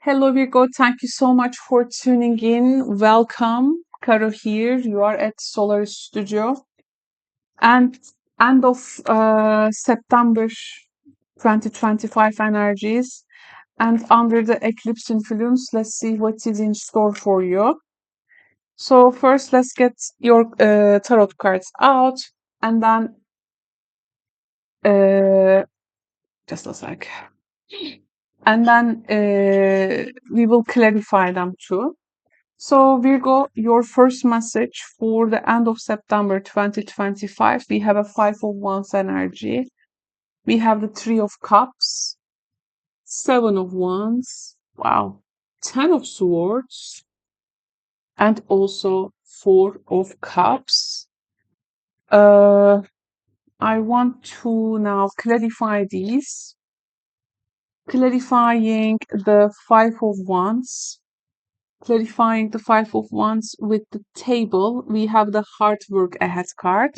Hello, Virgo. Thank you so much for tuning in. Welcome. Karo here. You are at Solar Studio. And end of September 2025 energies. And under the eclipse influence, let's see what is in store for you. So first, let's get your tarot cards out. And then, just a sec. And then we will clarify them too. So Virgo, your first message for the end of September 2025, we have a Five of Wands energy. We have the Three of Cups, Seven of Wands, wow, Ten of Swords, and also Four of Cups. I want to now clarify these. Clarifying the Five of Wands. Clarifying the Five of Wands with the table, we have the hard work ahead card.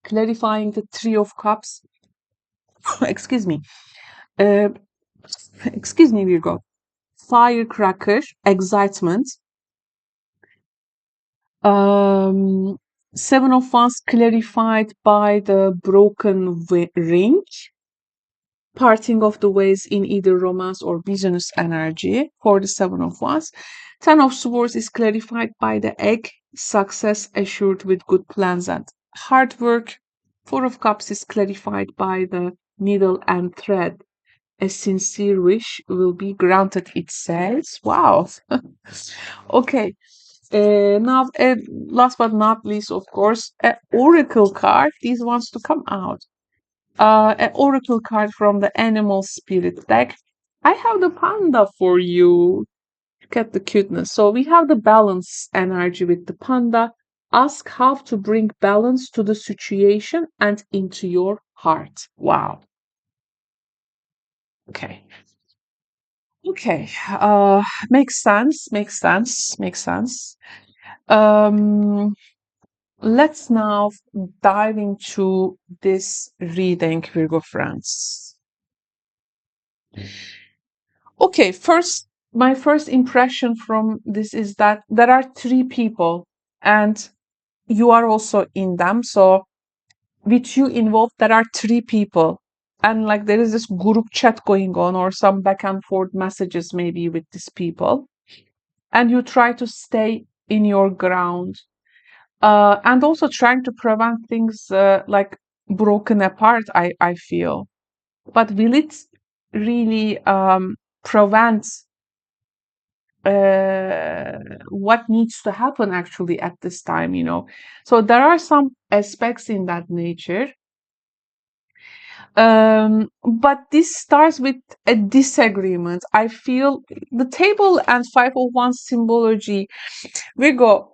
Clarifying the Three of Cups, excuse me, excuse me, Virgo, firecracker, excitement. Seven of Wands clarified by the broken ring, parting of the ways in either romance or business energy for the Seven of Wands. Ten of Swords is clarified by the egg, success assured with good plans and hard work. Four of Cups is clarified by the needle and thread. A sincere wish will be granted, it says. Wow. Okay. Now, last but not least, of course, an oracle card. These wants to come out. An oracle card from the animal spirit deck. I have the panda for you. Look at the cuteness. So we have the balance energy with the panda. Ask how to bring balance to the situation and into your heart. Wow. Okay. Okay. Makes sense. Makes sense. Makes sense. Let's now dive into this reading, Virgo friends. Okay, my first impression from this is that there are three people and you are also in them. So with you involved, there are three people. And like there is this group chat going on or some back and forth messages maybe with these people. And you try to stay in your ground. And also trying to prevent things like broken apart, I feel. But will it really prevent what needs to happen actually at this time, you know? So there are some aspects in that nature. But this starts with a disagreement. I feel the table and Five of Wands symbology. Virgo,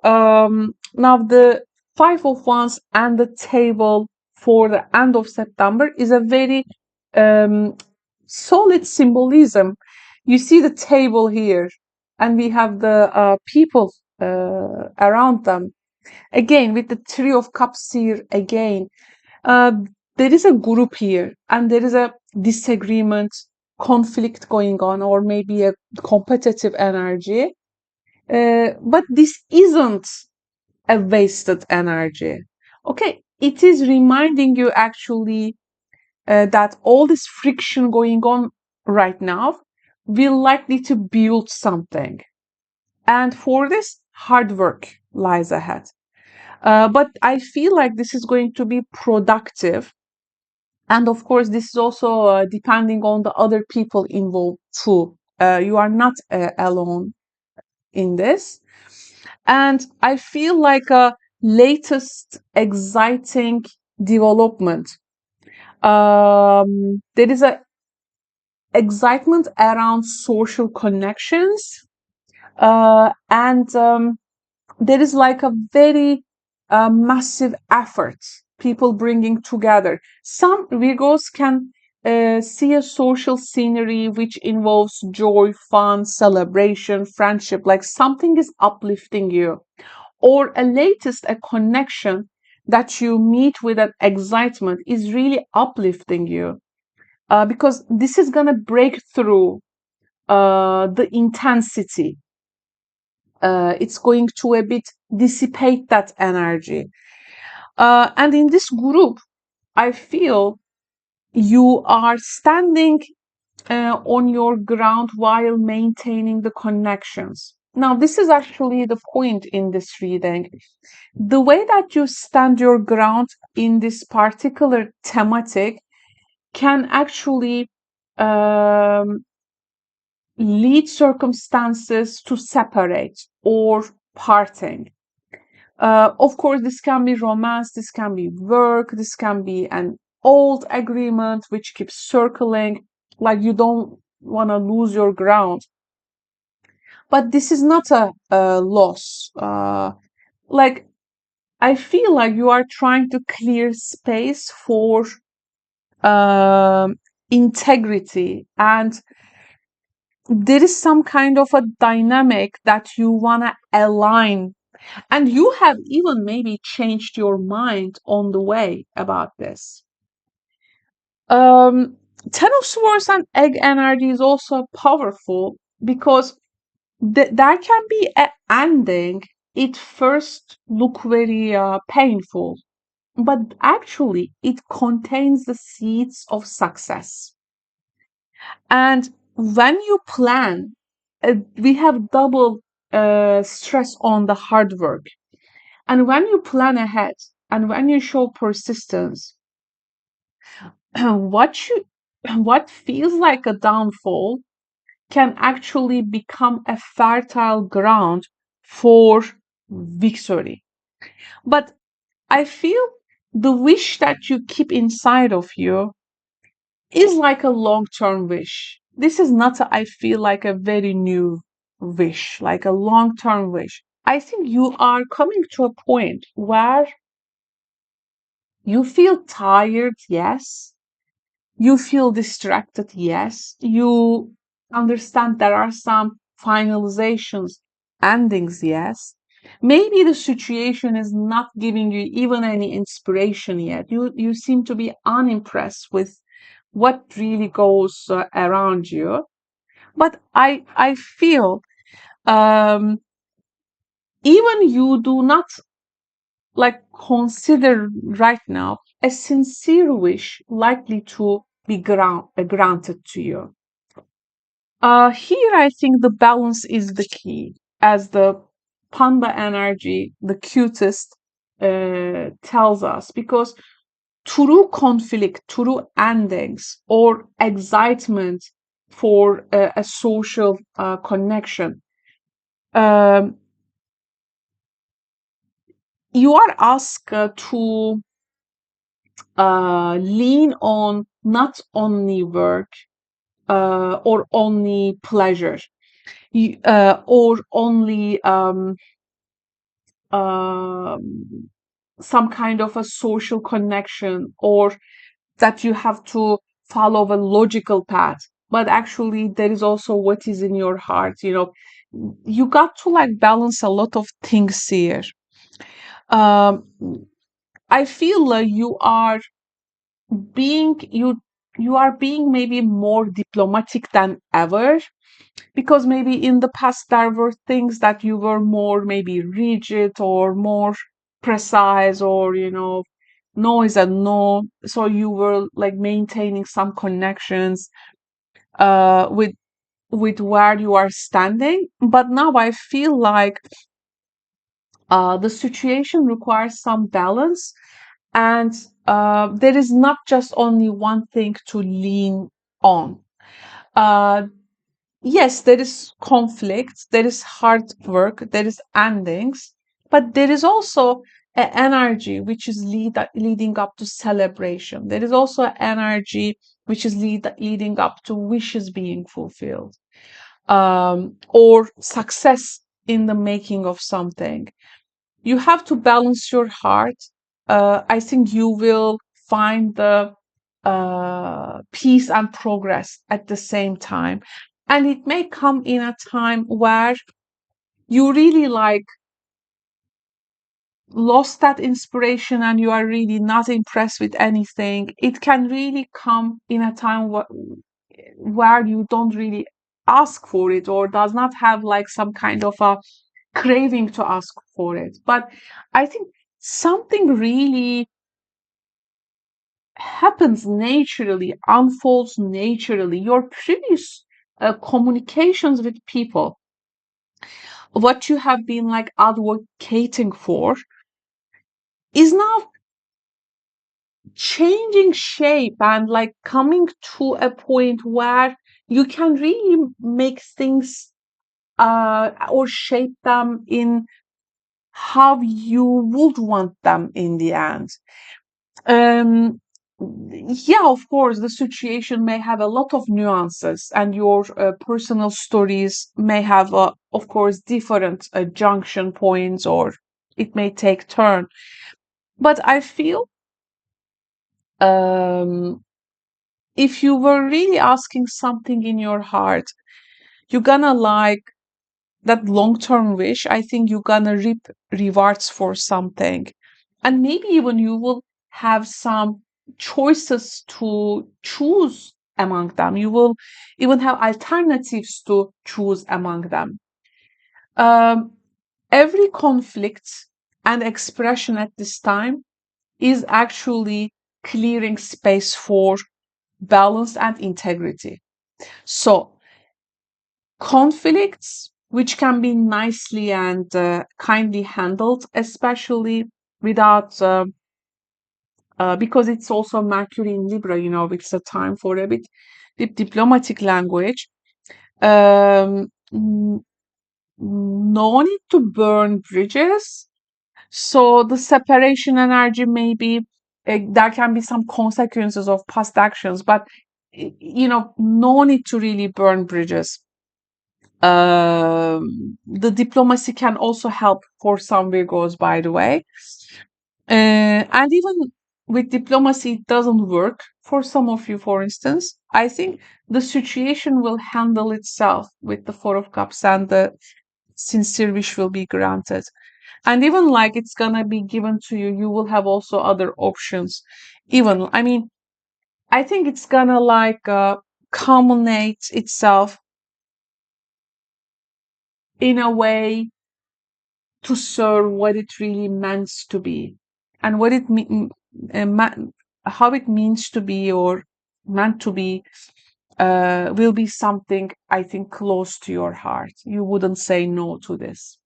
now the Five of Wands and the table for the end of September is a very solid symbolism. You see the table here, and we have the people around them. Again, with the Three of Cups here, again, there is a group here, and there is a disagreement, conflict going on, or maybe a competitive energy. But this isn't a wasted energy. Okay, it is reminding you actually that all this friction going on right now will likely to build something. And for this, hard work lies ahead. But I feel like this is going to be productive. And of course, this is also depending on the other people involved too. You are not alone in this. And I feel like a latest exciting development. There is a excitement around social connections, and there is like a very massive effort, people bringing together. Some Virgos can see a social scenery which involves joy, fun, celebration, friendship, like something is uplifting you, or a connection that you meet with an excitement is really uplifting you, because this is going to break through the intensity. It's going to a bit dissipate that energy. And in this group, I feel you are standing on your ground while maintaining the connections. Now, this is actually the point in this reading. The way that you stand your ground in this particular thematic can actually lead circumstances to separate or parting. Of course, this can be romance, this can be work, this can be an old agreement which keeps circling, like you don't want to lose your ground. But this is not a loss. Like, I feel like you are trying to clear space for integrity, and there is some kind of a dynamic that you want to align, and you have even maybe changed your mind on the way about this. um Ten of Swords and egg energy is also powerful because there can be an ending. It first look very painful, but actually it contains the seeds of success. And when you plan, we have double stress on the hard work. And when you plan ahead and when you show persistence, what you what feels like a downfall can actually become a fertile ground for victory. But I feel the wish that you keep inside of you is like a long-term wish. This is not, I feel like a very new wish, like a long-term wish. I think you are coming to a point where you feel tired, yes. You feel distracted, yes. You understand there are some finalizations, endings, yes. Maybe the situation is not giving you even any inspiration yet. You seem to be unimpressed with what really goes around you. But I feel um, even you do not like consider right now a sincere wish likely to be granted to you. Here I think the balance is the key, as the panda energy, the cutest, tells us, because true conflict, true endings, or excitement for a social connection, um, you are asked to lean on not only work or only pleasure, or only um, some kind of a social connection, or that you have to follow a logical path, but actually there is also what is in your heart. You got to like balance a lot of things here. um, I feel like being you you are being maybe more diplomatic than ever, because maybe in the past there were things that you were more maybe rigid or more precise, or no is a no, so you were like maintaining some connections with where you are standing. But now I feel like the situation requires some balance, and there is not just only one thing to lean on. uh, yes, there is conflict, there is hard work, there is endings, but there is also an energy which is leading up to celebration. There is also an energy which is leading up to wishes being fulfilled, or success in the making of something. You have to balance your heart. I think you will find the peace and progress at the same time. And it may come in a time where you really like lost that inspiration and you are really not impressed with anything. It can really come in a time where you don't really ask for it, or does not have like some kind of a craving to ask for it. But I think something really happens naturally, unfolds naturally. Your previous communications with people, what you have been like advocating for, is now changing shape and like coming to a point where you can really make things or shape them in how you would want them in the end. Um, yeah, of course, the situation may have a lot of nuances, and your personal stories may have, of course, different junction points, or it may take turn. But I feel, um, if you were really asking something in your heart, you're gonna like that long-term wish. I think you're gonna reap rewards for something, and maybe even you will have some choices to choose among them. You will even have alternatives to choose among them. um, every conflict and expression at this time is actually clearing space for balance and integrity. So conflicts, which can be nicely and kindly handled, especially without, because it's also Mercury in Libra, it's a time for a bit diplomatic language. No need to burn bridges. So the separation energy, maybe there can be some consequences of past actions, but no need to really burn bridges. The diplomacy can also help for some Virgos, by the way. And even with diplomacy, it doesn't work for some of you, for instance. I think the situation will handle itself with the Four of Cups, and the sincere wish will be granted. And even like it's gonna be given to you, you will have also other options. Even, I mean, I think it's gonna like culminate itself in a way to serve what it really meant to be, and what it how it means to be or meant to be, will be something, I think, close to your heart. You wouldn't say no to this.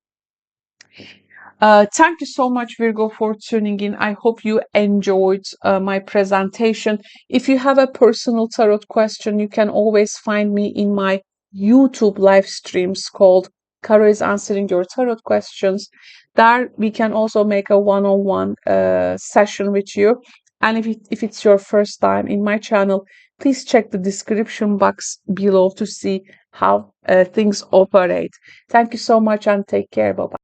Thank you so much, Virgo, for tuning in. I hope you enjoyed my presentation. If you have a personal tarot question, you can always find me in my YouTube live streams called Karo is Answering Your Tarot Questions. There, we can also make a one-on-one session with you. And if it's your first time in my channel, please check the description box below to see how things operate. Thank you so much, and take care. Bye-bye.